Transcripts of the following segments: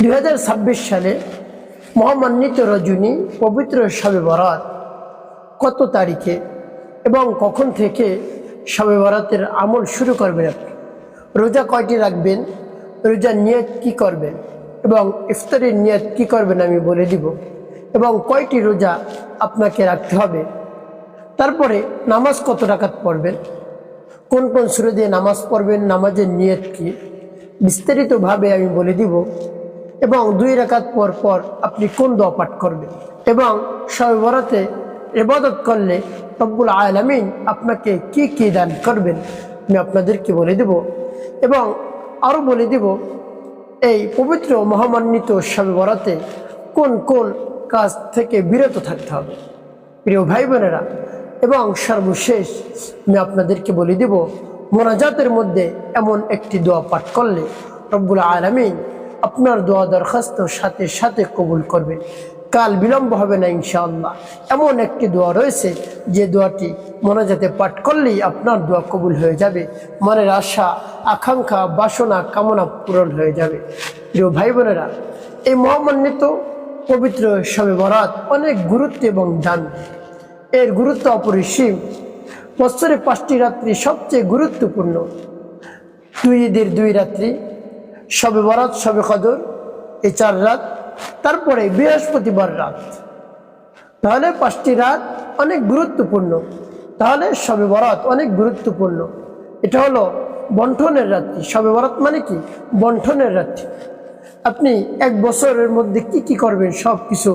2026 সালে মহামান্বিত রজনী পবিত্র শবে বরাত কত তারিখে এবং কখন থেকে শবে বরাতের আমল শুরু করবেন? আপনি রোজা কয়টি রাখবেন, রোজার নিয়ত কি করবেন এবং ইফতারের নিয়ত কি করবেন আমি বলে দিব, এবং কয়টি রোজা আপনাকে রাখতে হবে। তারপরে নামাজ কত রাকাত পড়বেন, কোন কোন সূরা দিয়ে নামাজ পড়বেন, নামাজের নিয়ত কি বিস্তারিতভাবে আমি বলে দিব, এবং 2 রাকাত পর পর আপনি কোন দোয়া পাঠ করবেন, এবং শবে বরাতে ইবাদত করলে রব্বুল আলামিন আপনাকে কি কি দান করবেন আমি আপনাদেরকে বলে দেব, এবং আরও বলে দেব এই পবিত্র মহামান্বিত শবে বরাতে কোন কোন কাজ থেকে বিরত থাকতে হবে প্রিয় ভাই বোনেরা। এবং সর্বশেষ আমি আপনাদেরকে বলে দেব মোনাজাতের মধ্যে এমন একটি দোয়া পাঠ করলে রব্বুল আলামিন আপনার দোয়া দরখাস্ত সাথে সাথে কবুল করবেন, কাল বিলম্ব হবে না ইনশাআল্লাহ। এমন একটি দোয়া রয়েছে যে দোয়াটি মোনাজাতে পাঠ করলেই আপনার দোয়া কবুল হয়ে যাবে, মনের আশা আকাঙ্ক্ষা বাসনা কামনা পূরণ হয়ে যাবে। প্রিয় ভাই বোনেরা, এই মহামান্বিত পবিত্র শবে বরাত অনেক গুরুত্ব এবং দান, এর গুরুত্ব অপরিসীম। বছরে 5টি রাত্রি সবচেয়ে গুরুত্বপূর্ণ, 2 ঈদের 2 রাত্রি, শবে বরাত, শবে কদর, এই 4 রাত, তারপরে বৃহস্পতিবার রাত। তাহলে 5টি রাত অনেক গুরুত্বপূর্ণ। তাহলে শবে বরাত অনেক গুরুত্বপূর্ণ। এটা হলো বন্টনের রাত্রি। শবে বরাত মানে কি? বন্টনের রাত্রি। আপনি 1 বছরের মধ্যে কি কি করবেন সব কিছু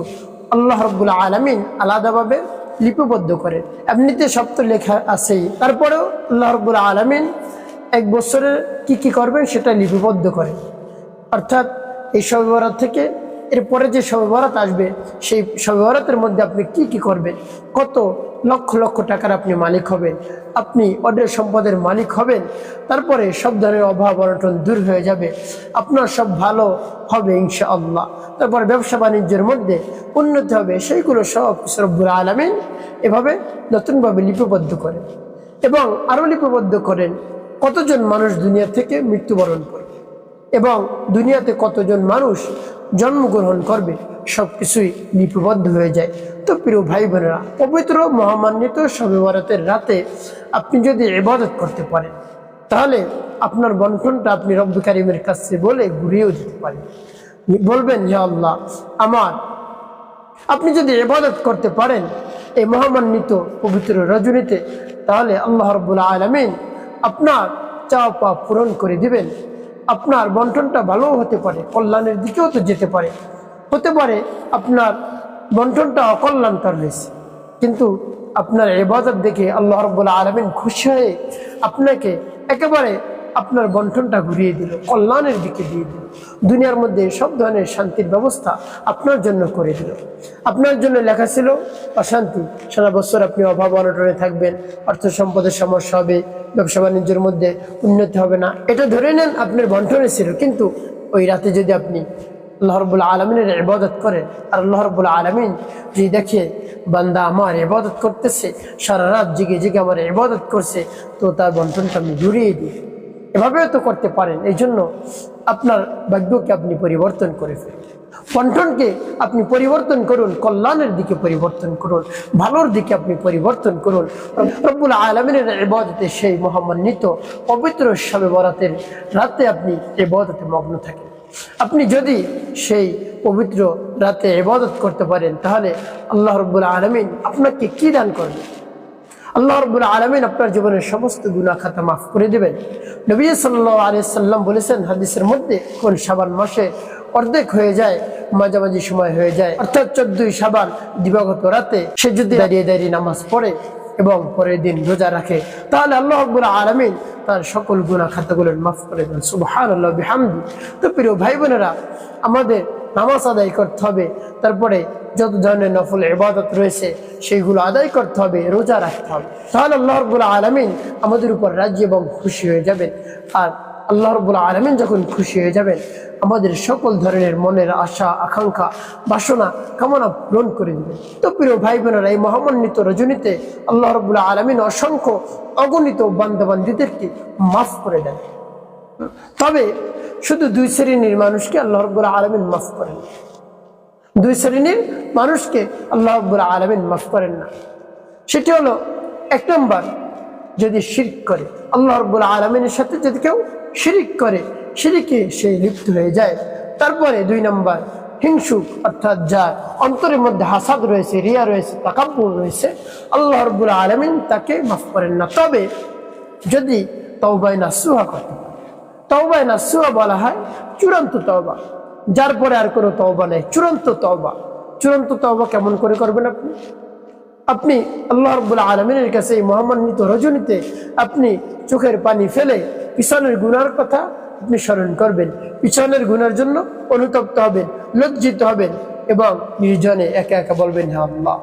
আল্লাহ রাব্বুল আলামিন আলাদাভাবে লিপিবদ্ধ করেন। এমনিতে সব তো লেখা আছেই, তারপরেও আল্লাহ রাব্বুল আলামিন 1 বছরে কি কি করবেন সেটা লিপিবদ্ধ করেন। অর্থাৎ এই শবে বরাত থেকে এরপরে যে শবে বরাত আসবে সেই শবে বরাতের মধ্যে আপনি কি কি করবেন, কত লক্ষ লক্ষ টাকার আপনি মালিক হবেন, আপনি অঢেল সম্পদের মালিক হবেন, তারপরে সব ধরনের অভাব অনটন দূর হয়ে যাবে, আপনার সব ভালো হবে ইনশাআল্লাহ। তারপরে ব্যবসা বাণিজ্যের মধ্যে উন্নতি হবে, সেইগুলো সব রব্বুল আলামিন এভাবে নতুনভাবে লিপিবদ্ধ করেন। এবং আরও লিপিবদ্ধ করেন কতজন মানুষ দুনিয়া থেকে মৃত্যুবরণ করবে এবং দুনিয়াতে কতজন মানুষ জন্মগ্রহণ করবে, সব কিছুই লিপিবদ্ধ হয়ে যায়। তো প্রিয় ভাই বোনেরা, পবিত্র মহামান্বিত শবে বরাতের রাতে আপনি যদি ইবাদত করতে পারেন তাহলে আপনার বন্টনটা আপনি রব্বুল কারীমের কাছে বলে ঘুরিয়েও দিতে পারেন। বলবেন, হে আল্লাহ আমার, আপনি যদি ইবাদত করতে পারেন এই মহামান্বিত পবিত্র রজনীতে, তাহলে আল্লাহ রাব্বুল আলামিন আপনার চাওয়া পাওয়া পূরণ করে দিবেন। আপনার বন্টনটা ভালোও হতে পারে, কল্যাণের দিকেও তো যেতে পারে। হতে পারে আপনার বন্টনটা অকল্যাণকর হয়েছে, কিন্তু আপনার ইবাদত দেখে আল্লাহ রাব্বুল আলামিন খুশি হয়ে আপনাকে একেবারে আপনার বন্টনটা ঘুরিয়ে দিল, কল্যাণের দিকে দিয়ে দিল। দুনিয়ার মধ্যে সব ধরনের শান্তির ব্যবস্থা আপনার জন্য করে দিল। আপনার জন্য লেখা ছিল অশান্তি, সারা বছর আপনি অভাব অনটনে থাকবেন, অর্থ সম্পদের সমস্যা হবে, ব্যবসা বাণিজ্যের মধ্যে উন্নতি হবে না, এটা ধরে নেন আপনার বন্টনে ছিল। কিন্তু ওই রাতে যদি আপনি আল্লাহ রাব্বুল আলামিনের ইবাদত করেন, আর আল্লাহ রাব্বুল আলামিন যদি দেখে বান্দা আমার ইবাদত করতেছে, সারা রাত জেগে জেগে আমার ইবাদত করছে, তো তার বন্টনটা আমি ঘুরিয়ে দিই। এভাবেও তো করতে পারেন। এই জন্য আপনার ভাগ্যকে আপনি পরিবর্তন করে ফেলুন, বন্টনকে আপনি পরিবর্তন করুন, কল্যাণের দিকে পরিবর্তন করুন, ভালোর দিকে আপনি পরিবর্তন করুন। রব্বুল আলামিনের ইবাদতে, সেই মহামান্বিত পবিত্র শবে বরাতের রাতে আপনি ইবাদতে মগ্ন থাকেন। আপনি যদি সেই পবিত্র রাতে ইবাদত করতে পারেন তাহলে আল্লাহ রাব্বুল আলামিন আপনাকে কি দান করবেন? আল্লাহ রাব্বুল আলামিন আপনার জীবনের সমস্ত গুনাহ খাতা মাফ করে দেবেন। নবী সাল্লাল্লাহু আলাইহি সাল্লাম বলেছেন হাদিসের মধ্যে, কোন শাবান মাসে অর্ধেক হয়ে যায়, মাঝামাঝি সময় হয়ে যায়, অর্থাৎ 14ই শাবান দিবাগত রাতে সে যদি দাঁড়িয়ে দাঁড়িয়ে নামাজ পড়ে এবং পরের দিন রোজা রাখে, তাহলে আল্লাহ রাব্বুল আলামিন তার সকল গুনাহ খাতাগুলো মাফ করে দেন। সুবহানাল্লাহ বিহামদি। তো প্রিয় ভাই বোনেরা, আমাদের নামাজ আদায় করতে হবে, তারপরে যত ধরনের নফল ইবাদত রয়েছে সেইগুলো আদায় করতে হবে, রোজা রাখতে হবে। তাহলে আল্লাহ রাব্বুল আলামিন আমাদের উপর রাজি এবং খুশি হয়ে যাবেন। আর আল্লাহ রাব্বুল আলামিন যখন খুশি হয়ে যাবেন, আমাদের সকল ধরনের মনের আশা আকাঙ্ক্ষা বাসনা কামনা পূরণ করে দিবেন। তো প্রিয় ভাই বোনেরা, এই মহামান্বিত রজনীতে আল্লাহ রাব্বুল আলামিন অসংখ্য অগণিত বান্দাবান্দীদেরকে মাফ করে দেন। তবে শুধু দুই শ্রেণীর মানুষকে আল্লাহ রাব্বুল আলামিন মাফ করেন, দুই শ্রেণীর মানুষকে আল্লাহ রাব্বুল আলামিন মাফ করেন না। সেটি হলো, এক নম্বর, যদি শিরক করে, আল্লাহ রাব্বুল আলামিনের সাথে যদি কেউ শিরিক করে, শিরিকে সে লিপ্ত হয়ে যায়। তারপরে দুই নম্বর, হিংসুক, অর্থাৎ যার অন্তরের মধ্যে হাসাদ রয়েছে, রিয়া রয়েছে, তাকাব্বুর রয়েছে, আল্লাহ রাব্বুল আলামিন তাকে মাফ করেন না। তবে যদি তওবায়ে নাসুহা করতে, তওবায়ে নাসুহা বলা হয় চূড়ান্ত তওবা, যার পরে আর কোনো তওবা নেই, চূড়ান্ত তওবা। চূড়ান্ত তওবা কেমন করে করবেন আপনি? আপনি আল্লাহ রাব্বুল আলামিনের কাছে এই মহামান্বিত রজনীতে আপনি চোখের পানি ফেলে পিছনের গুনার কথা আপনি স্মরণ করবেন, পিছনের গুনার জন্য অনুতপ্ত হবেন, লজ্জিত হবেন এবং নির্জনে একা একা বলবেন, হে আল্লাহ,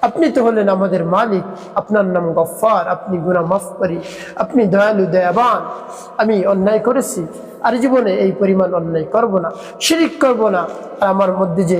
আপনি তো হলেন আমাদের মালিক, আপনার নাম গফফার, আপনি গুনাহ মাফ করি, আপনি দয়ালু দয়াবান। আমি অন্যায় করেছি, আর জীবনে এই পরিমাণ অন্যায় করব না, শিরিক করব না। আর আমার মধ্যে যে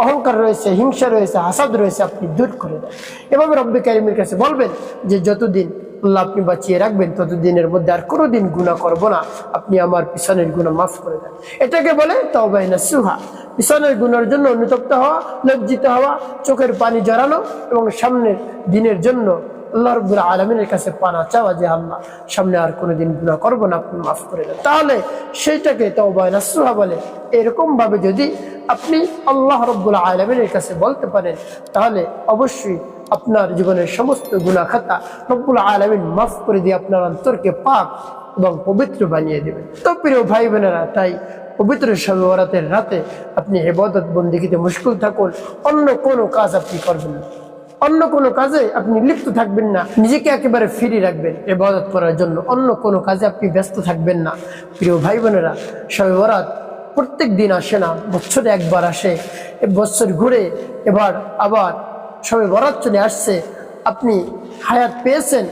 অহংকার রয়েছে, হিংসা রয়েছে, হাসাদ রয়েছে, আপনি দূর করে দেন। এভাবে রব্বে কারিমের কাছে বলবেন যে যতদিন আল্লাহ আপনি বাঁচিয়ে রাখবেন ততদিনের মধ্যে আর কোনোদিন গুনাহ করব না, আপনি আমার পিছনের গুনাহ মাফ করে দেন। এটাকে বলে তওবায়ে নাসুহা। পিছনের গুনার জন্য অনুতপ্ত হওয়া, লজ্জিত হওয়া, চোখের পানি জড়ানো এবং সামনের দিনের জন্য আল্লাহ রাব্বুল আলামিনের কাছে পানা চাওয়া যে আল্লাহ সামনে আর কোনোদিন গুনাহ করব না, আপনি মাফ করে দেন। তাহলে সেইটাকে তওবায়ে নাসুহা বলে। এরকম ভাবে যদি আপনি আল্লাহ রাব্বুল আলামিনের কাছে বলতে পারেন, তাহলে অবশ্যই আপনার জীবনের সমস্ত গুনাহ খাতা রব্বুল আলামিন মাফ করে দিয়ে আপনার অন্তরকে পাক এবং পবিত্র বানিয়ে দেবেন। তো প্রিয় ভাই বোনেরা, তাই পবিত্র শবে বরাতের রাতে আপনি ইবাদত বন্দেগীতে মুশগুল থাকুন, অন্য কোনো কাজ আপনি করবেন না, অন্য কোনো কাজে আপনি লিপ্ত থাকবেন না, নিজেকে একেবারে ফ্রি রাখবেন ইবাদত করার জন্য, অন্য কোনো কাজে আপনি ব্যস্ত থাকবেন না। প্রিয় ভাই বোনেরা, শবে বরাত প্রত্যেক দিন আসে না, বছরে একবার আসে। বছর ঘুরে এবার আবার শবে বরাত চলে আসছে, আপনি হায়াত পেয়েছেন,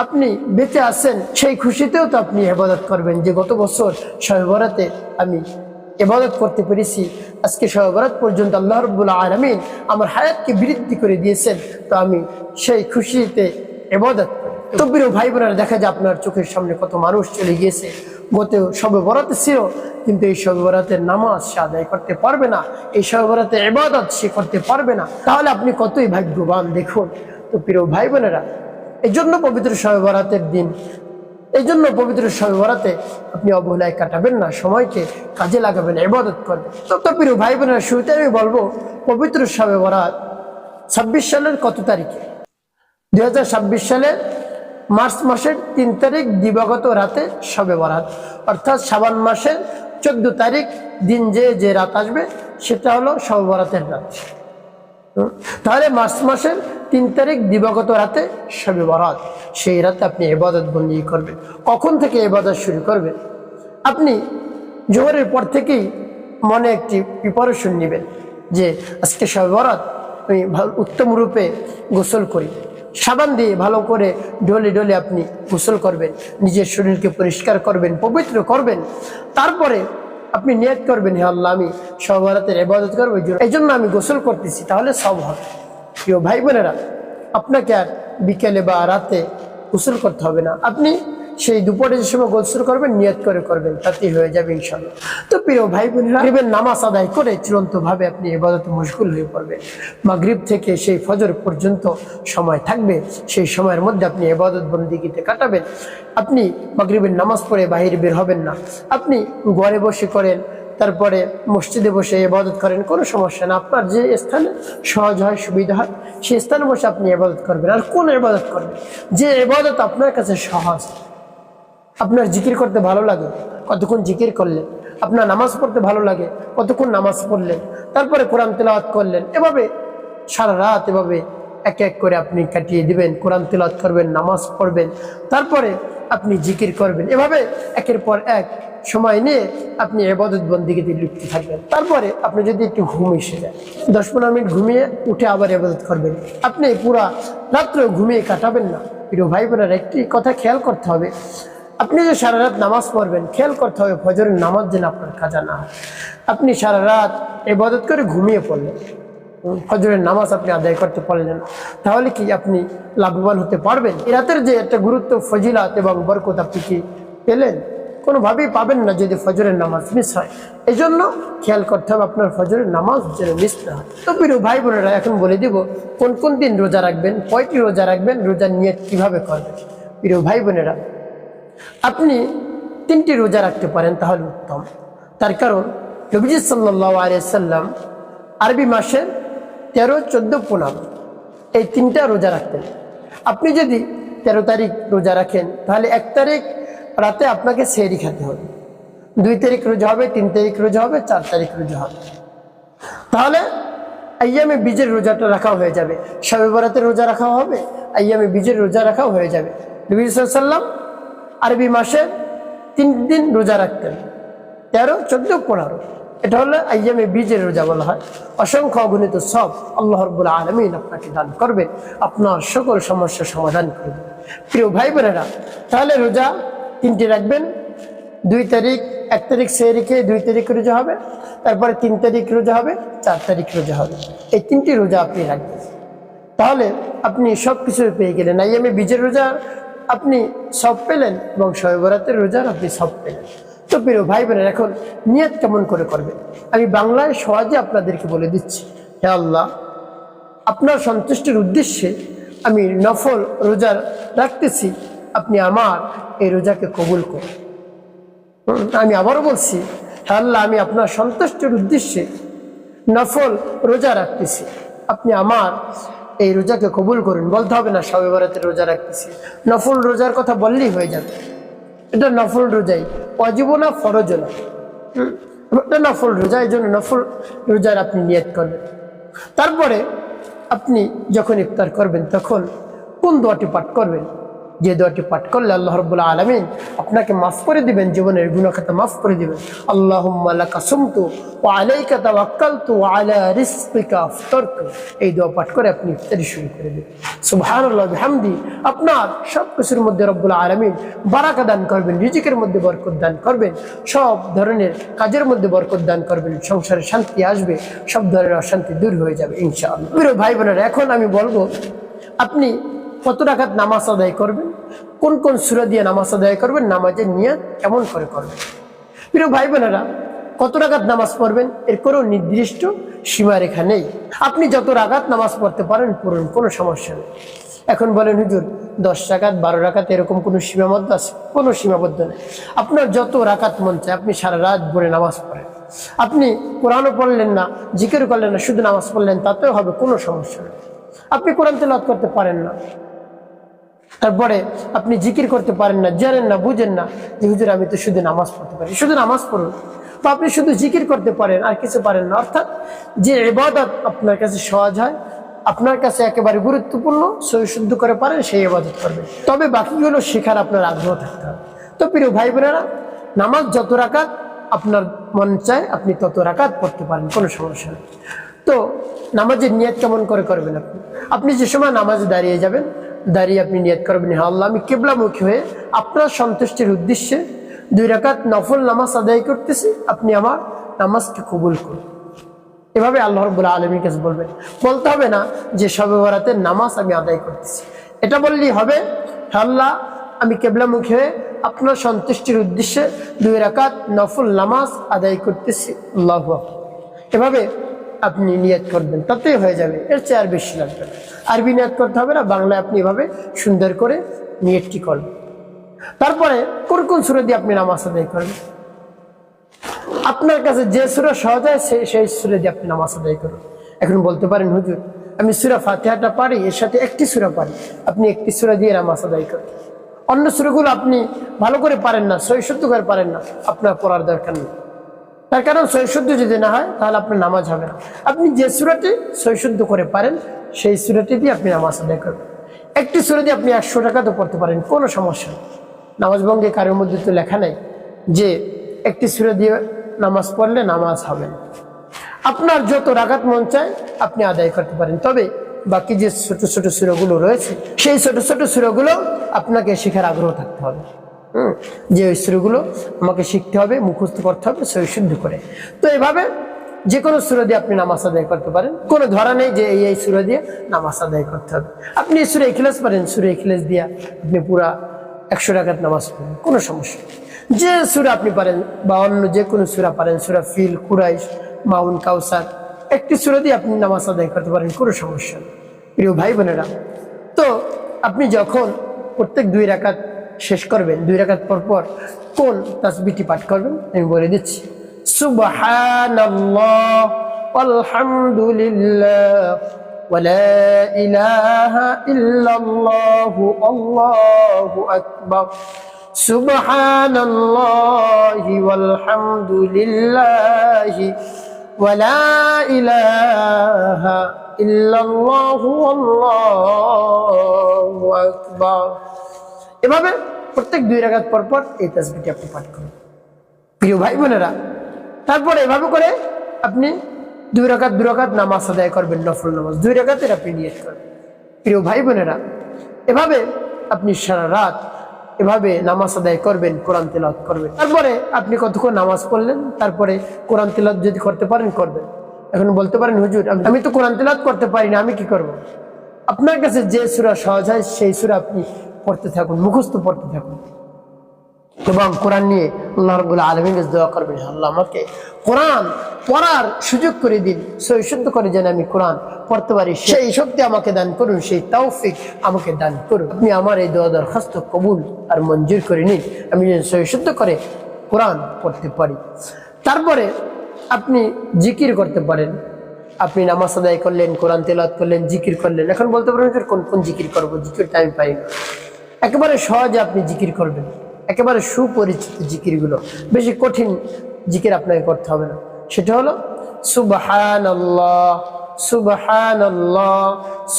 আপনি বেঁচে আছেন, সেই খুশিতেও তো আপনি ইবাদত করবেন যে গত বছর শবে বরাতে আমি ইবাদত করতে পেরেছি, আজকে শবে বরাত পর্যন্ত আল্লাহ রাব্বুল আলামিন আমার হায়াতকে বৃদ্ধি করে দিয়েছেন, তো আমি সেই খুশিতে ইবাদত করি। তো প্রিয় ভাই বোনেরা, দেখা যায় আপনার চোখের সামনে কত মানুষ চলে গিয়েছে, গত শবে বরাতে ছিল, কিন্তু এই শবে বরাতের নামাজ সে আদায় করতে পারবে না, এই শবে বরাতের ইবাদত সে করতে পারবে না, তাহলে আপনি কতই ভাগ্যবান দেখুন। তো প্রিয় ভাই বোনেরা, এই জন্য পবিত্র শবে বরাতের দিন, এই জন্য পবিত্র শবে বরাতে আপনি অবহেলায় কাটাবেন না, সময়কে কাজে লাগাবেন, ইবাদত করবেন। তো প্রিয় ভাই বোনেরা, শুরুতে আমি বলবো পবিত্র শবে বরাত 26 সালের কত তারিখে? 2026 সালের মার্চ মাসের 3 তারিখ দিবাগত রাতে শবে বরাত, অর্থাৎ শাবান মাসের 14 তারিখ দিন যে রাত আসবে সেটা হলো শবে বরাতের রাত। তাহলে মার্চ মাসের 3 তারিখ দিবাগত রাতে শবে বরাত, সেই রাতে আপনি ইবাদত বন্দেগী করবেন। কখন থেকে ইবাদত শুরু করবেন? আপনি জোহরের পর থেকেই মনে একটি প্রিপারেশন নেবেন যে আজকে শবে বরাত, আমি উত্তম রূপে গোসল করি, সাবান দিয়ে ভালো করে ডলে ডলে আপনি গোসল করবেন, নিজের শরীরকে পরিষ্কার করবেন, পবিত্র করবেন। তারপরে আপনি নিয়ত করবেন, হে আল্লাহ, আমি শবে বরাতের ইবাদত করবো, এই জন্য আমি গোসল করতেছি, তাহলে সব হবে। প্রিয় ভাই বোনেরা, আপনাকে আর বিকেলে বা রাতে গোসল করতে হবে না, আপনি সেই দুপুরে যে সময় গোসল করবেন নিয়ত করে করবেন, তাতেই হয়ে যাবে ইনশাআল্লাহ। তো প্রিয় ভাই বোনেরা, মাগরিবের নামাজ আদায় করে চূড়ান্তভাবে আপনি ইবাদতে মশগুল হয়ে পড়বেন। মাগরিব থেকে সেই ফজর পর্যন্ত সময় থাকবে, সেই সময়ের মধ্যে আপনি ইবাদত বন্দেগীতে কাটাবেন। আপনি মাগরিবের নামাজ পড়ে বাহিরে বের হবেন না, আপনি ঘরে বসে করেন, তারপরে মসজিদে বসে ইবাদত করেন, কোনো সমস্যা না। আপনার যে স্থানে সহজ হয়, সুবিধা হয়, সেই স্থানে বসে আপনি ইবাদত করবেন। আর কোন ইবাদত করবেন? যে ইবাদত আপনার কাছে সহজ। আপনার জিকির করতে ভালো লাগে, কতক্ষণ জিকির করলেন। আপনার নামাজ পড়তে ভালো লাগে, কতক্ষণ নামাজ পড়লেন। তারপরে কোরআন তেলাওয়াত করলেন। এভাবে সারা রাত এভাবে এক এক করে আপনি কাটিয়ে দিবেন। কোরআন তেলাওয়াত করবেন, নামাজ পড়বেন, তারপরে আপনি জিকির করবেন। এভাবে একের পর এক সময় নিয়ে আপনি ইবাদত বন্দেগীতে লিপ্ত থাকবেন। তারপরে আপনি যদি একটু ঘুম এসে যায়, 10-15 মিনিট ঘুমিয়ে উঠে আবার ইবাদত করবেন। আপনি পুরা রাত্র ঘুমিয়ে কাটাবেন না। প্রিয় ভাই বোনেরা, একটি কথা খেয়াল করতে হবে, আপনি যে সারা রাত নামাজ পড়বেন, খেয়াল করতে হবে ফজরের নামাজ যেন আপনার কাজা না হয়। আপনি সারা রাত ইবাদত করে ঘুমিয়ে পড়লেন, ফজরের নামাজ আপনি আদায় করতে পারলেন, তাহলে কি আপনি লাভবান হতে পারবেন? এই রাতের যে একটা গুরুত্ব, ফজিলাত এবং বরকত আপনি কি পেলেন? কোনোভাবেই পাবেন না যদি ফজরের নামাজ মিস হয়। এই জন্য খেয়াল করতে হবে আপনার ফজরের নামাজ যেন মিস না হয়। তো প্রিয় ভাই বোনেরা, এখন বলে দিব কোন কোন দিন রোজা রাখবেন, কয়টি রোজা রাখবেন, রোজার নিয়ত কিভাবে করবেন। প্রিয় ভাই বোনেরা, আপনি 3টি রোজা রাখতে পারেন তাহলে উত্তম। তার কারণ নবীজি সাল্লাল্লাহু আলাইহি ওয়াসাল্লাম আরবি মাসের 13, 14, 15 এই 3টা রোজা রাখতেন। আপনি যদি 13 তারিখ রোজা রাখেন তাহলে 1 তারিখ রাতে আপনাকে সেহরি খেতে হবে, 2 তারিখ রোজা হবে, 3 তারিখ রোজা হবে, 4 তারিখ রোজা হবে। তাহলে আইয়ামে বীজের রোজাটা রাখা হয়ে যাবে, শবে বরাতের রোজা রাখা হবে, আইয়ামে বীজের রোজা রাখাও হয়ে যাবে। নবী সাল্লাল্লাহু আলাইহি ওয়াসাল্লাম আরবি মাসের 3 দিন রোজা রাখতেন, 13, 14, 15। এটা হলো আইয়ামে বীজের রোজা বলা হয়। অসংখ্য অগণিত সব আল্লাহ রাব্বুল আলামিন আপনাকে দান করবেন, আপনার সকল সমস্যার সমাধান করবেন। প্রিয় ভাই বোনেরা, তাহলে রোজা 3টি রাখবেন। 2 তারিখ, 1 তারিখ সেহরি খেয়ে 2 তারিখ রোজা হবে, তারপরে 3 তারিখ রোজা হবে, 4 তারিখ রোজা হবে। এই 3টি রোজা আপনি রাখবেন, তাহলে আপনি সব কিছু পেয়ে গেলেন। আইয়ামে বীজের রোজা আপনি সব পেলেন এবং শবে বরাতের রোজার আপনি সব পেলেন। তো প্রিয় ভাই বোনেরা, এখন নিয়ত কেমন করে করবেন আমি বাংলায় সহজে আপনাদেরকে বলে দিচ্ছি। হে আল্লাহ, আপনার সন্তুষ্টির উদ্দেশ্যে আমি নফল রোজা রাখতেছি, আপনি আমার এই রোজাকে কবুল করুন। আমি আবারও বলছি, হে আল্লাহ, আমি আপনার সন্তুষ্টির উদ্দেশ্যে নফল রোজা রাখতেছি, আপনি আমার এই রোজাকে কবুল করুন। বলতে হবে না শবে বরাতের রোজা রাখতেছি, নফল রোজার কথা বললেই হয়ে যাবে। এটা নফল রোজাই, ওয়াজিবও না, ফরজও না, এটা নফল রোজা। এই জন্য নফল রোজার আপনি নিয়ত করবেন। তারপরে আপনি যখন ইফতার করবেন তখন কোন দোয়াটি পাঠ করবেন, যে দোয়াটি পাঠ করলে আল্লাহ রাব্বুল আলামিন আপনাকে মাফ করে দিবেন, জীবনের গুনাহ খাতা মাফ করে দিবেন। আল্লাহুম্মা লাকা সুমতু ওয়া আলাইকা তাওয়াক্কালতু ওয়া আলা রিজকিকা আফতারতু, এই দোয়া পাঠ করে আপনি ইফতারি শুরু করে দিবেন। সুবহানাল্লাহ বিহামদি, আপনার সব কিছুর মধ্যে রব্বুল আলামিন বারাকা দান করবেন, রিজিকের মধ্যে বরকত দান করবেন, সব ধরনের কাজের মধ্যে বরকত দান করবেন, সংসারে শান্তি আসবে, সব ধরনের অশান্তি দূর হয়ে যাবে ইনশাআল্লাহ। প্রিয় ভাই বোনেরা, এখন আমি বলবো আপনি কত রাকাত নামাজ আদায় করবেন, কোন কোন সূরা দিয়ে নামাজ আদায় করবেন, নামাজের নিয়ত কেমন করে করবেন। প্রিয় ভাই বোনেরা, কত রাকাত নামাজ পড়বেন এর কোনো নির্দিষ্ট সীমারেখা নেই। আপনি যত রাকাত নামাজ পড়তে পারেন পড়ুন, কোনো সমস্যা নেই। এখন বলেন হুজুর 10 রাকাত, 12 রাকাত এরকম কোনো সীমাবদ্ধ আছে? কোনো সীমাবদ্ধ নেই। আপনার যত রাকাত মন চায় আপনি সারা রাত ভরে নামাজ পড়েন। আপনি কোরআনও পড়লেন না, জিকির করলেন না, শুধু নামাজ পড়লেন, তাতেও হবে, কোনো সমস্যা নেই। আপনি কোরআন তেলাওয়াত করতে পারেন না, তারপরে আপনি জিকির করতে পারেন না, জানেন না, বুঝেন না যে হুজুর আমি তো শুধু নামাজ পড়তে পারি, শুধু নামাজ পড়ুন। তো আপনি শুধু জিকির করতে পারেন আর কিছু পারেন না, অর্থাৎ যে ইবাদত আপনার কাছে সহজ হয়, আপনার কাছে একেবারে গুরুত্বপূর্ণ, সহিশুদ্ধ করে পারেন, সেই ইবাদত করবেন। তবে বাকিগুলো শেখার আপনার আগ্রহ থাকতে হবে। তো প্রিয় ভাই বোনেরা, নামাজ যত রাকাত আপনার মন চায় আপনি তত রাকাত পড়তে পারেন, কোনো সমস্যা নেই। তো নামাজের নিয়ত কেমন করে করবেন আপনি? আপনি যে সময় নামাজে দাঁড়িয়ে যাবেন, দাঁড়িয়ে আপনি নিয়ত করবেন, হ্যাঁ আল্লাহ, আমি কিবলামুখী হয়ে আপনার সন্তুষ্টির উদ্দেশ্যে 2 রাকাত নফল নামাজ আদায় করতেছি, আপনি আমার নামাজকে কবুল করুন। এভাবে আল্লাহ রাব্বুল আলামিনের কাছে বলবেন। বলতে হবে না যে শবে বরাতের নামাজ আমি আদায় করতেছি, এটা বললেই হবে, হ্যাঁ আল্লাহ, আমি কিবলামুখী হয়ে আপনার সন্তুষ্টির উদ্দেশ্যে 2 রাকাত নফল নামাজ আদায় করতেছি, আল্লাহু আকবার। এভাবে আপনি নিয়ত করবেন, তাতেই হয়ে যাবে, এর চেয়ে আর বেশি লাগবে না। আরবি নিয়ত করতে হবে না, বাংলায় আপনি এভাবে সুন্দর করে নিয়তটি করবেন। তারপরে কোন কোন সূরা দিয়ে আপনি নামাজ আদায় করবেন, আপনার কাছে যে সূরা সহজ হয় সেই সূরা দিয়ে আপনি নামাজ আদায় করুন। এখন বলতে পারেন হুজুর আমি সূরা ফাতিহাটা পারি, এর সাথে একটি সূরা পারি, আপনি একটি সূরা দিয়ে নামাজ আদায় করুন। অন্য সূরাগুলো আপনি ভালো করে পারেন না, সহিশুদ্ধ করে পারেন না, আপনার পড়ার দরকার নেই। তার কারণ সহিশুদ্ধ যদি না হয় তাহলে আপনার নামাজ হবে না। আপনি যে সূরাটি সহিশুদ্ধ করে পারেন সেই সূরাটি দিয়ে আপনি নামাজ আদায় করবেন। একটি সূরা দিয়ে আপনি 100 টাকা তো পড়তে পারেন, কোনো সমস্যা নেই। নামাজ ভঙ্গে কারোর মধ্যে তো লেখা নেই যে একটি সূরা দিয়ে নামাজ পড়লে নামাজ হবে না। আপনার যত রাকাত মন চায় আপনি আদায় করতে পারেন, তবে বাকি যে ছোট ছোট সূরাগুলো রয়েছে সেই ছোট ছোট সূরাগুলো আপনাকে শেখার আগ্রহ থাকতে হবে। যে ওই সূরাগুলো আমাকে শিখতে হবে, মুখস্থ করতে হবে সহিশুদ্ধ করে। তো এভাবে যে কোনো সূরা দিয়ে আপনি নামাজ আদায় করতে পারেন, কোনো ধরা নেই যে এই সূরা দিয়ে নামাজ আদায় করতে হবে। আপনি সূরা ইখলাস পারেন, সূরা ইখলাস দিয়ে আপনি পুরা 100 রাকাত নামাজ পড়েন, কোনো সমস্যা নেই। যে সূরা আপনি পারেন বা অন্য যে কোনো সূরা পারেন, সূরা ফিল, কুরাইশ, মাউন, কাউসার, একটি সূরা দিয়ে আপনি নামাজ আদায় করতে পারেন, কোনো সমস্যা নেই। প্রিয় ভাই বোনেরা, তো আপনি যখন প্রত্যেক 2 রাকাত শেষ করবেন, 2 রাকাত পর পর কোন তাসবিহটি পাঠ করবেন আমি বলে দিচ্ছি। সুবহানাল্লাহ আলহামদুলিল্লাহ ওয়ালা ইলাহা ইল্লাল্লাহু আল্লাহু আকবার সুবহানাল্লাহি ওয়ালহামদুলিল্লাহি ওয়ালা ইলাহা ইল্লাল্লাহু আল্লাহু আকবার। এভাবে প্রত্যেক 2 রাকাত পর পর এই তাসবিহটি আপনি পাঠ করুন প্রিয় ভাই বোনেরা। তারপরে এভাবে করে আপনি 2 রাকাত নামাজ আদায় করবেন, নফল নামাজ 2 রাকাতের আপনি নিয়ত করবেন প্রিয় ভাই বোনেরা। এভাবে আপনি সারা রাত এভাবে নামাজ আদায় করবেন, কোরআন তেলাওয়াত করবেন। তারপরে আপনি কতক্ষণ নামাজ পড়লেন, তারপরে কোরআন তেলাওয়াত যদি করতে পারেন করবেন। এখন বলতে পারেন হুজুর আমি তো কোরআন তেলাওয়াত করতে পারি না, আমি কি করব? আপনার কাছে যে সূরা সহজ হয় সেই সূরা আপনি পড়তে থাকুন, মুখস্থ পড়তে থাকুন এবং কোরআন নিয়ে আল্লাহ রাব্বুল আলামিনের কাছে দোয়া করবেন, আল্লাহ আমাকে কোরআন পড়ার সুযোগ করে দিন, সহিষ্ণু করে যেন আমি কোরআন পড়তে পারি, সেই শক্তি আমাকে দান করুন, সেই তৌফিক আমাকে দান করুন। আপনি আমার এই দোয়া দরখাস্ত কবুল আর মঞ্জুর করে নিন, আমি যেন সহিষ্ণু করে কোরআন পড়তে পারি। তারপরে আপনি জিকির করতে পারেন। আপনি নামাজ আদায় করলেন, কোরআন তেলাওয়াত করলেন, জিকির করলেন। এখন বলতে পারেন কোন কোন জিকির করবো, জিকির টাইম পাই না। একেবারে সহজে আপনি জিকির করবেন, একেবারে সুপরিচিত জিকিরগুলো, বেশি কঠিন জিকির আপনাকে করতে হবে না। সেটা হলো সুবহানাল্লাহ সুবহানাল্লাহ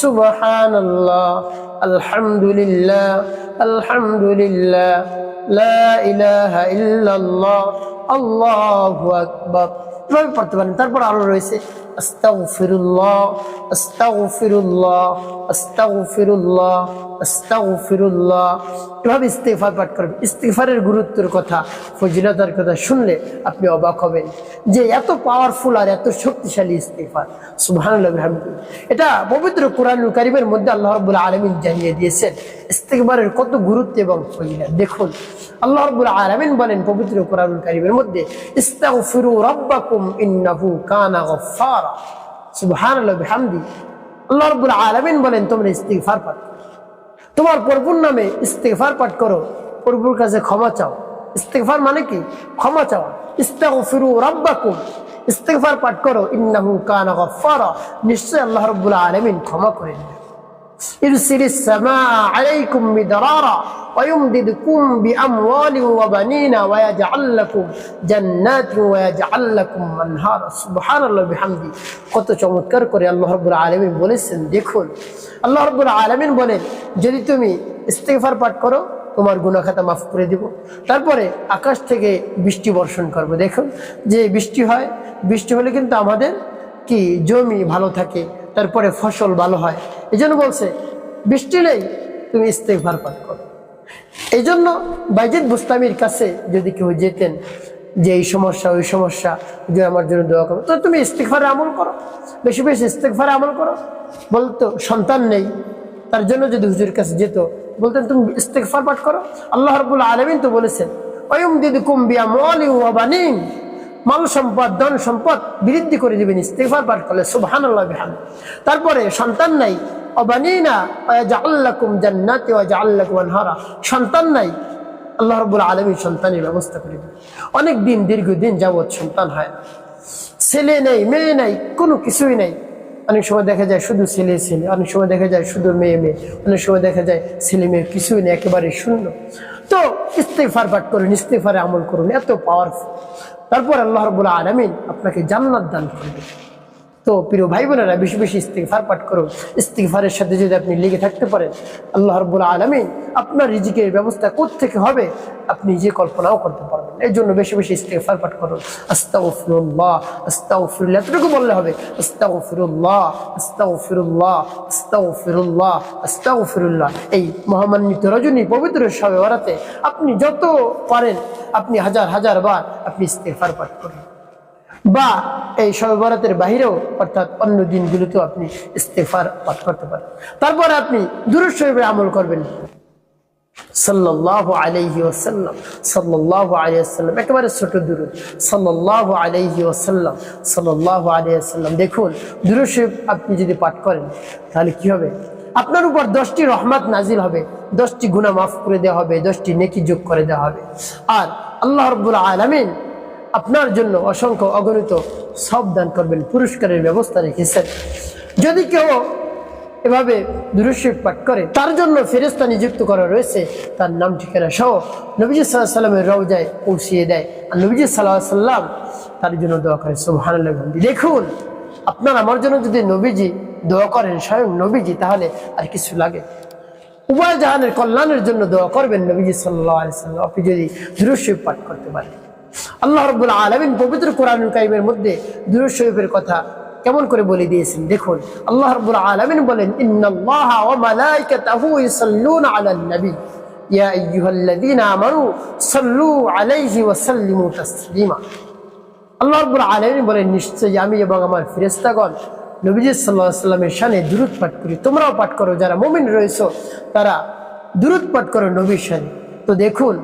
সুবহানাল্লাহ আলহামদুলিল্লাহ আলহামদুলিল্লাহ লা ইলাহা ইল্লাল্লাহ আল্লাহু আকবার, এভাবে পড়তে পারেন। তারপর আরো রয়েছে আস্তাগফিরুল্লাহ আস্তাগফিরুল্লাহ আস্তাগফিরুল্লাহ আস্তাগফিরুল্লাহ, এভাবে ইস্তিগফার পাঠ করবেন। ইস্তিগফারের গুরুত্বের কথা, ফজিলতের কথা শুনলে আপনি অবাক হবেন যে এত পাওয়ারফুল আর এত শক্তিশালী ইস্তিগফার। সুবহানাল্লাহ বিহামদিহি। এটা পবিত্র কোরআনুল কারীমের মধ্যে আল্লাহ রাব্বুল আলামিন জানিয়ে দিয়েছেন ইস্তিগফারের কত গুরুত্ব এবং ফজিলত। দেখুন আল্লাহ রাব্বুল আলামিন বলেন পবিত্র কোরআনুল কারীমের মধ্যে ইস্তাগফিরু রাব্বাকুম ইন্নাহু কানা গফফারা। সুবহানাল্লাহ বিহামদিহি। আল্লাহ রাব্বুল আলামিন বলেন তোমরা ইস্তিগফার পাঠ করো, তোমার প্রভুর নামে ইস্তিগফার পাঠ করো, প্রভুর কাছে ক্ষমা চাও। ইস্তিগফার মানে কি? ক্ষমা চাওয়া। ইস্তাগফিরু রাব্বাকুম, ইস্তিগফার পাঠ করো, ইন্নাহু কানা গফফারা, নিশ্চয় আল্লাহ রাব্বুল আলামিন ক্ষমা করে দেন। ইরসিলিস সামাআ আলাইকুম মিদরারা ওয়া ইউমদিদকুম বিআমওয়ালিন ওয়া বানিনা ওয়া ইয়াজআল লাকুম জান্নাতিন ওয়া ইয়াজআল লাকুম আনহারা। সুবহানাল্লাহ বিহামদিহি। কত চমৎকার করে আল্লাহ রাব্বুল আলামিন বলেছেন। দেখুন আল্লাহ রাব্বুল আলামিন বলেন যদি তুমি ইস্তিগফার পাঠ করো তোমার গুনাহ খাতা মাফ করে দিব। তারপরে আকাশ থেকে বৃষ্টি বর্ষণ করব। দেখুন যে বৃষ্টি হয়, বৃষ্টি হলে কিন্তু আমাদের কি জমি ভালো থাকে, তারপরে ফসল ভালো হয়। এই জন্য বলছে বৃষ্টি নেই তুমি ইস্তিগফার পাঠ করো। এই জন্য বাইজিদ বুস্তামির কাছে যদি কেউ যেতেন যে এই সমস্যা ওই সমস্যা, যে আমার জন্য দোয়া করো, তো তুমি ইস্তিগফারে আমল করো, বেশি বেশি ইস্তিগফারে আমল করো। বলতো সন্তান নেই, তার জন্য যদি হুজুরের কাছে যেত বলতেন তুমি ইস্তিগফার পাঠ করো। আল্লাহ রাব্বুল আলামিন তো বলেছেন ওয়ায়ুমদিদকুম বিআমওয়ালিন ওয়া বানিন, মাল সম্পদ ধন সম্পদ বৃদ্ধি করে দিবেন ইস্তিগফার পাঠ করলে। সুবহানাল্লাহ বিহামদিহি। তারপরে সন্তান নাই অবানিনা ওয়া ইয়াজআল লাকুম জান্নাতি ওয়া ইয়াজআল লাকুম আনহারা, সন্তান নাই আল্লাহ রাব্বুল আলামিন সন্তানের ব্যবস্থা করে দিবেন। অনেক দিন দীর্ঘদিন যাবৎ সন্তান হয় না, ছেলে নেই মেয়ে নেই, কোনো কিছুই নেই। অনেক সময় দেখা যায় শুধু ছেলে ছেলে, অনেক সময় দেখা যায় শুধু মেয়ে মেয়ে, অনেক সময় দেখা যায় ছেলে মেয়ে কিছুই নেই, একেবারে শূন্য। তো ইস্তিগফার পাঠ করুন, ইস্তিগফারে আমল করুন, এত পাওয়ারফুল। তারপর আল্লাহ রাব্বুল আলামিন আপনাকে জান্নাত দান করবে। তো প্রিয় ভাই বোনেরা বেশি বেশি ইস্তিগফার পাঠ করুন। ইস্তিগফারের সাথে যদি আপনি লেগে থাকতে পারেন আল্লাহ রাব্বুল আলামিন আপনার রিজিকের ব্যবস্থা কোত্থেকে হবে আপনি নিজে কল্পনাও করতে পারবেন। এই জন্য বেশি বেশি ইস্তিগফার পাঠ করুন। আস্তাগফিরুল্লাহ আস্তাগফিরুল্লাহ, এতটুকু বললে হবে। আস্তাগফিরুল্লাহ আস্তাগফিরুল্লাহ আস্তাগফিরুল্লাহ আস্তাগফিরুল্লাহ। এই মহামান্বিত রজনী পবিত্র শবে বরাতে আপনি যত পারেন আপনি হাজার হাজার বার আপনি ইস্তিগফার পাঠ করুন, বা এই শবে বরাতের বাহিরেও অর্থাৎ অন্য দিনগুলোতেও আপনি ইস্তিগফার পাঠ করতে পারেন। তারপরে আপনি দুরূদ শরীফে আমল করবেন। সাল্লাল্লাহু আলাইহি ওয়াসাল্লাম, সাল্লাল্লাহু আলাইহি ওয়াসাল্লাম, একেবারে ছোট দুরূদ, সাল্লাল্লাহু আলাইহি ওয়াসাল্লাম, সাল্লাল্লাহু আলাইহি ওয়াসাল্লাম। দেখুন, দুরূদ শরীফ আপনি যদি পাঠ করেন তাহলে কি হবে? আপনার উপর 10টি রহমত নাজিল হবে, 10টি গুনাহ মাফ করে দেওয়া হবে, 10টি নেকি যোগ করে দেওয়া হবে। আর আল্লাহ রাব্বুল আলামিন আপনার জন্য অসংখ্য অগণিত সওয়াব দান করবেন, পুরস্কারের ব্যবস্থা রেখেছেন। যদি কেউ এভাবে দুরূদ শরীফ পাঠ করে তার জন্য ফেরেশতা নিযুক্ত করা রয়েছে, তার নাম ঠিকানা সহ নবীজি সাল্লাল্লাহু আলাইহি ওয়াসাল্লামের রওজায় পৌঁছিয়ে দেয়, আর নবীজি সাল্লাল্লাহু আলাইহি ওয়াসাল্লাম তার জন্য দোয়া করে। সুবহানাল্লাহ। দেখুন, আপনার আমার জন্য যদি নবীজি দোয়া করেন, স্বয়ং নবীজি, তাহলে আর কিছু লাগে? উভয় জাহানের কল্যাণের জন্য দোয়া করবেন নবীজি সাল্লাল্লাহু আলাইহি ওয়াসাল্লাম আপনি যদি দুরূদ শরীফ পাঠ করতে পারেন। আল্লাহ রাব্বুল আলামিন পবিত্র কোরআনুল কারীমের মধ্যে দুরূদ শরীফের কথা কেমন করে বলে দিয়েছেন দেখুন। আল্লাহ রাব্বুল আলামিন বলেন, ইন্নাল্লাহা ওয়া মালাইকাতাহু ইউসাল্লুনা আলান নবী ইয়া আইয়ুহাল্লাযীনা আমানু সাল্লু আলাইহি ওয়া সাল্লিমু তাসলিমা। আল্লাহ রাব্বুল আলামিন বলেন, নিশ্চয়ই আমি এবং আমার ফেরেশতাগণ নবীজি সাল্লাল্লাহু আলাইহি ওয়াসাল্লামের শানে দুরূদ পাঠ করি, তোমরাও পাঠ করো, যারা মুমিন রয়েছো তারা দুরূদ পাঠ করো নবীর শানে। তো দেখুন,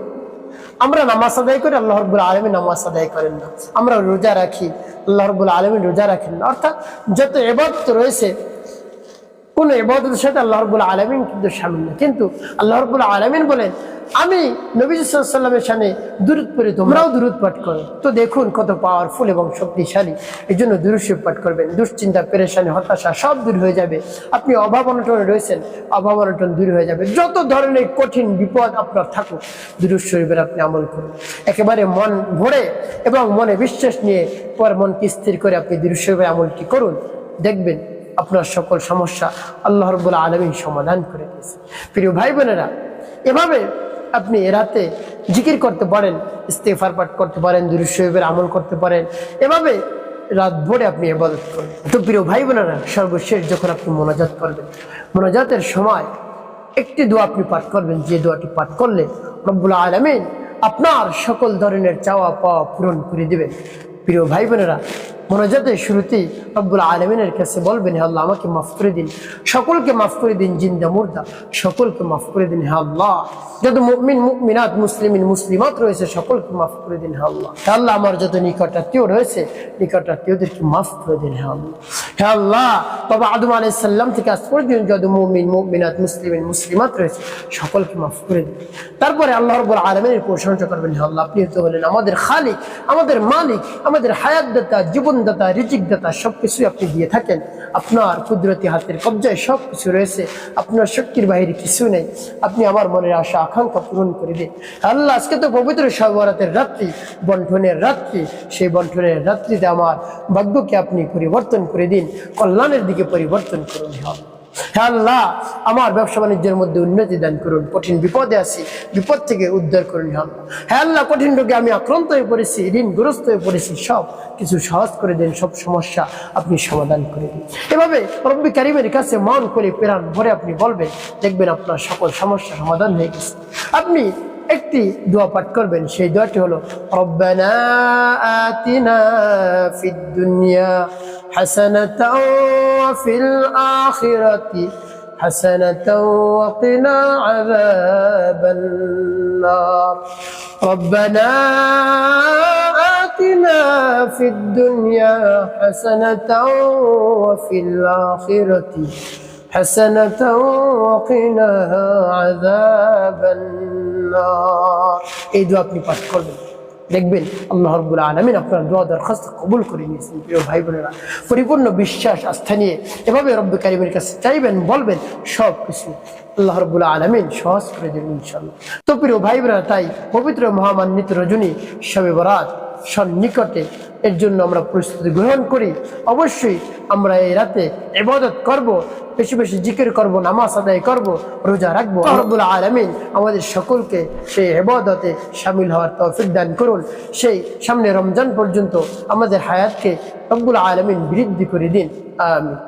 আমরা নামাজ আদায় করি, আল্লাহ রাব্বুল আলামিন নামাজ আদায় করেন না। আমরা রোজা রাখি, আল্লাহ রাব্বুল আলামিন রোজা রাখেন না। অর্থাৎ যত ইবাদত রয়েছে, কোন ইবাদতের সাথে আল্লাহ রাব্বুল আলামিন কিন্তু শামিল না। কিন্তু আল্লাহ রাব্বুল আলামিন বলেন, আমি নবী সাল্লাল্লাহু আলাইহি ওয়াসাল্লামের শানে দুরূদ পড়ি, তোমরাও দুরূদ পাঠ করো। তো দেখুন কত পাওয়ারফুল এবং শক্তিশালী। এই জন্য দুরূদ শরীফ পাঠ করবেন, দুশ্চিন্তা, পেরেশানি, হতাশা সব দূর হয়ে যাবে। আপনি অভাব অনটনে রয়েছেন, অভাব অনটন দূর হয়ে যাবে। যত ধরনের কঠিন বিপদ আপনার থাকুক, দুরূদ শরীফের আপনি আমল করুন একেবারে মন ভরে এবং মনে বিশ্বাস নিয়ে, পর মনকে স্থির করে আপনি দুরূদ শরীফের আমলটি করুন। দেখবেন আপনার সকল সমস্যা আল্লাহ রাব্বুল আলামিন সমাধান করে দিয়েছে। প্রিয় ভাই বোনেরা, এভাবে আপনি রাতে জিকির করতে পারেন, ইস্তেগফার পাঠ করতে পারেন, দুরূদ শরীফের আমল করতে পারেন, এভাবে রাত ভরে আপনি ইবাদত করবেন। তো প্রিয় ভাই বোনেরা, সর্বশেষ যখন আপনি মোনাজাত করবেন, মোনাজাতের সময় একটি দোয়া আপনি পাঠ করবেন, যে দোয়াটি পাঠ করলে রব্বুল আলামিন আপনার সকল ধরনের চাওয়া পাওয়া পূরণ করে দিবেন। প্রিয় ভাই বোনেরা, মোনাজাতের শুরুতেই রব্বুল আলামিনের কাছে বলবেন, হে আল্লাহ আমাকে মাফ করে দিন, সকলকে মাফ করে দিন, জিন্দা মুর্দা সকলকে মাফ করে দিন। হে আল্লাহ, যত মুমিন মুমিনাত মুসলিমিন মুসলিমাত রয়েছে সকলকে মাফ করে দিন। হে আল্লাহ, হে আল্লাহ আমার যত নিকটাত্মীয় রয়েছে নিকটাত্মীয়দেরকে মাফ করে দিন। হে আল্লাহ, হে আল্লাহ, বাবা আদম আলাইহিস সালাম থেকে আজ পর্যন্ত যত মুমিন মুমিনাত মুসলিমিন মুসলিমাত রয়েছে সকলকে মাফ করে দিন। তারপরে আল্লাহ রাব্বুল আলামিনের প্রশংসা করবেন, হে আল্লাহ আপনি তো হলেন আমাদের খালিক, আমাদের মালিক, আমাদের হায়াত দাতা, জীবনদাতা, রিজিক দাতা, সবকিছুই আপনি দিয়ে থাকেন। আপনার কুদরতি হাতের কবজায় সবকিছু রয়েছে, আপনার শক্তির বাহিরে কিছু নেই। আপনি আমার মনের আশা আকাঙ্ক্ষা পূরণ করে দিন। আল্লাহ, আজকে তো পবিত্র শবে বরাতের রাত্রি, বন্টনের রাত্রি, সেই বন্টনের রাত্রিতে আমার ভাগ্যকে আপনি পরিবর্তন করে দিন, কল্যাণের দিকে পরিবর্তন করুন। হে আল্লাহ, আমার ব্যবসা বাণিজ্যের মধ্যে উন্নতি দান করুন। কঠিন বিপদে আছি, বিপদ থেকে উদ্ধার করুন। হে আল্লাহ, কঠিন রোগে আমি আক্রান্ত হয়ে পড়েছি, ঋণগ্রস্ত হয়ে পড়েছি, সব কিছু সহজ করে দিন, সব সমস্যা আপনি সমাধান করে দিন। এভাবে রব্বি কারীমের কাছে মন করে প্রাণ ভরে আপনি বলবেন, দেখবেন আপনার সকল সমস্যা সমাধান হয়ে গেছে। আপনি একটি দোয়া পাঠ করবেন, সেই দোয়াটি হলো, রব্বানা আতিনা ফিদ দুনিয়া হাসানাতাও ওয়া ফিল আখিরাতি হাসানাতাও ওয়া কিনা আযাবান নার। রব্বানা আতিনা ফিদ দুনিয়া হাসানাতাও ওয়া ফিল আখিরাতি হাসানাতাও ওয়া কিনা আযাবান নার। এই দোয়া আপনি পাঠ করবেন, দেখবেন আল্লাহ রাব্বুল আলামিন আপনার দোয়া দরখাস্ত কবুল করে নিয়েছেন। প্রিয় ভাই বোনেরা, পরিপূর্ণ বিশ্বাস আস্থা নিয়ে এভাবে রব্বি কারীমের কাছে চাইবেন, বলবেন, সব কিছু আল্লাহ রাব্বুল আলামিন সহজ করে দেবেন ইনশাআল্লাহ। তো প্রিয় ভাই বোনেরা, তাই পবিত্র মহামান্বিত রজনী শবে বরাত সন্নিকটে, এর জন্য আমরা প্রস্তুতি গ্রহণ করি। অবশ্যই আমরা এই রাতে ইবাদত করব, বেশি বেশি জিকির করব, নামাজ আদায় করব, রোজা রাখবো। রব্বুল আলামিন আমাদের সকলকে সেই ইবাদতে শামিল হওয়ার তৌফিক দান করুন। সেই সামনে রমজান পর্যন্ত আমাদের হায়াতকে রব্বুল আলামিন বৃদ্ধি করে দিন। আমিন।